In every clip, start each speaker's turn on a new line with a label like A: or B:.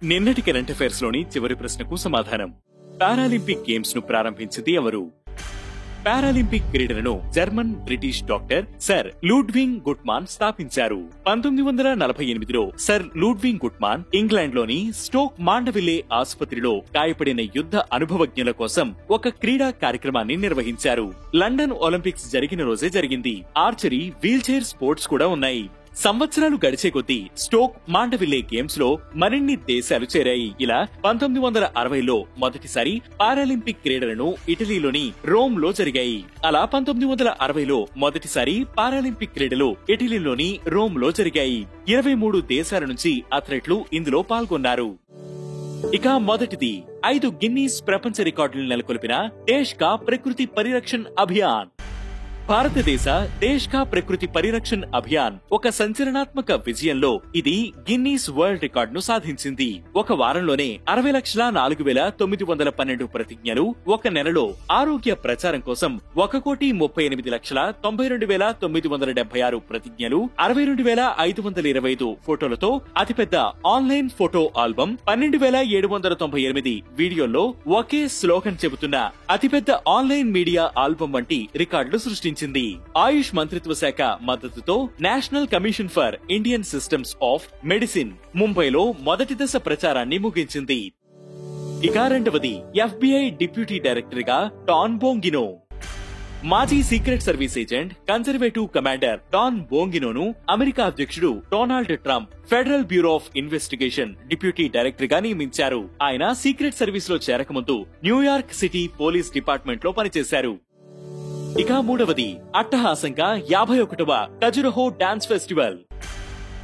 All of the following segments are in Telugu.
A: నిన్నటి కరెంట్ అఫైర్స్ లోని చివరి ప్రశ్నకు సమాధానం. పారాలింపిక్ గేమ్స్ ను ప్రారంభించింది ఎవరు? పారాలింపిక్ క్రీడలను German British doctor sir Ludwig Guttmann స్థాపించారు. 1948లో సర్ లూడ్విగ్ గుట్మాన్ ఇంగ్లాండ్ లోని స్టోక్ మాండవిల్లే ఆసుపత్రిలో గాయపడిన యుద్ధ అనుభవజ్ఞుల కోసం ఒక క్రీడా కార్యక్రమాన్ని నిర్వహించారు. లండన్ ఒలింపిక్స్ జరిగిన రోజే జరిగింది. ఆర్చరీ, వీల్ చైర్ స్పోర్ట్స్ కూడా ఉన్నాయి. సంవత్సరాలు గడిచే కొద్దీ స్టోక్ మాండవిల్లే గేమ్స్ లో మరిన్ని దేశాలు చేరాయి. ఇలా 1960లో మొదటిసారి పారాలింపిక్ క్రీడలను ఇటలీలోని రోమ్ లో జరిగాయి. అలా 1960లో మొదటిసారి పారాలింపిక్ క్రీడలు ఇటలీలోని రోమ్ లో జరిగాయి. 23 దేశాల నుంచి అథ్లెట్లు ఇందులో పాల్గొన్నారు. ఇక మొదటిది 5 గిన్నీస్ ప్రపంచ రికార్డులు నెలకొల్పిన దేశ్ కా ప్రకృతి పరిరక్షణ్ అభియాన్. భారతదేశ దేశ్ కా ప్రకృతి పరిరక్షణ్ అభియాన్ ఒక సంచలనాత్మక విజయంలో ఇది గిన్నీస్ వరల్డ్ రికార్డ్ ను సాధించింది. ఒక వారంలోనే 60,04,912 ప్రతిజ్ఞలు, ఒక నెలలో ఆరోగ్య ప్రచారం కోసం 1,38,92,976 ప్రతిజ్ఞలు, 62,525 ఫోటోలతో అతిపెద్ద ఆన్లైన్ ఫోటో ఆల్బమ్, 12,798 వీడియోల్లో ఒకే స్లోగన్ చెబుతున్న అతిపెద్ద ఆన్లైన్ మీడియా ఆల్బమ్ వంటి రికార్డులు సృష్టించింది. ఆయుష్ మంత్రిత్వ శాఖ మద్దతుతో National Commission for Indian Systems of Medicine ముంబైలో మొదటి దశ ప్రచారాన్ని ముగించింది. ఇక రెండవది FBI డిప్యూటీ డైరెక్టర్ గా డాన్ బోంగినో. మాజీ secret service agent, conservative commander Don బోంగినోను అమెరికా అధ్యక్షుడు Donald Trump Federal Bureau of Investigation deputy director గా నియమించారు. ఆయన సీక్రెట్ సర్వీస్ లో చేరకముందు న్యూయార్క్ సిటీ పోలీస్ డిపార్ట్మెంట్ లో పనిచేశారు. ఇక మూడవది అట్టహాసంగా 51వ Khajuraho dance festival.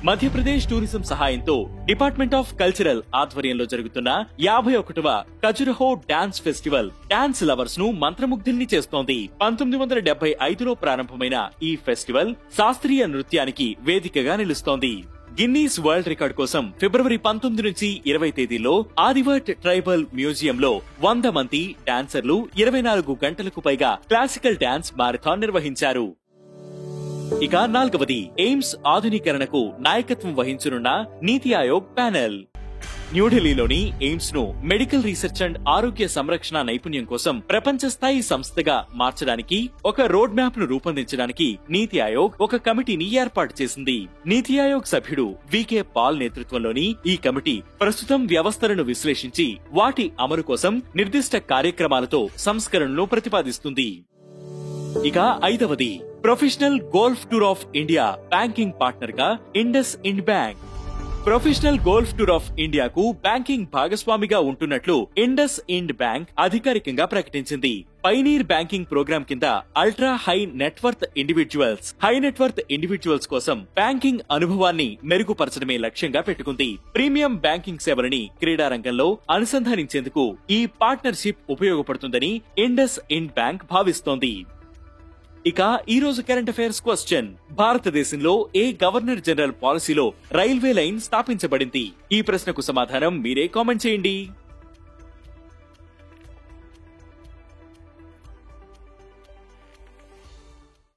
A: Madhya Pradesh tourism సహాయంతో డిపార్ట్మెంట్ ఆఫ్ కల్చరల్ ఆధ్వర్యంలో జరుగుతున్న 51వ Khajuraho dance festival dance lovers ను మంత్రముగ్ధుల్ని చేస్తోంది. 1975లో ప్రారంభమైన ఈ ఫెస్టివల్ శాస్త్రీయ నృత్యానికి వేదికగా నిలుస్తోంది. గిన్నీస్ వరల్డ్ రికార్డ్ కోసం ఫిబ్రవరి 19 నుంచి 20 తేదీల్లో ఆదివర్ట్ ట్రైబల్ మ్యూజియం లో 100 మంది డాన్సర్లు 24 గంటలకు పైగా క్లాసికల్ డాన్స్ మారథాన్ నిర్వహించారు. ఇక నాల్గవది ఎయిమ్స్ ఆధునీకరణకు నాయకత్వం వహించనున్న నీతి ఆయోగ్ ప్యానెల్. న్యూఢిల్లీలోని ఎయిమ్స్ ను మెడికల్ రీసెర్చ్ అండ్ ఆరోగ్య సంరక్షణ నైపుణ్యం కోసం ప్రపంచ స్థాయి సంస్థగా మార్చడానికి ఒక రోడ్ మ్యాప్ ను రూపొందించడానికి నీతి ఆయోగ్ ఒక కమిటీని ఏర్పాటు చేసింది. నీతి ఆయోగ్ సభ్యుడు వికే పాల్ నేతృత్వంలోని ఈ కమిటీ ప్రస్తుతం వ్యవస్థలను విశ్లేషించి వాటి అమలు కోసం నిర్దిష్ట కార్యక్రమాలతో సంస్కరణను ప్రతిపాదిస్తుంది. ఇక ఐదవది Professional Golf Tour of India banking partner గా IndusInd Bank. Professional Golf Tour of ఇండియాకు బ్యాంకింగ్ భాగస్వామిగా ఉంటున్నట్లు ఇండస్ ఇండ్ బ్యాంక్ అధికారికంగా ప్రకటించింది. పైనీర్ బ్యాంకింగ్ ప్రోగ్రాం కింద అల్ట్రా హై నెట్వర్త్ ఇండివిడ్యువల్స్ కోసం బ్యాంకింగ్ అనుభవాన్ని మెరుగుపరచడమే లక్ష్యంగా పెట్టుకుంది. ప్రీమియం బ్యాంకింగ్ సేవలని క్రీడా రంగంలో అనుసంధానించేందుకు ఈ పార్ట్నర్షిప్ ఉపయోగపడుతుందని ఇండస్ ఇండ్ బ్యాంక్ భావిస్తోంది. ఇక ఈ రోజు కరెంట్ అఫైర్స్ క్వశ్చన్: భారతదేశంలో ఏ గవర్నర్ జనరల్ పాలసీలో రైల్వే లైన్ స్థాపించబడింది? ఈ ప్రశ్నకు సమాధానం మీరే కామెంట్ చేయండి.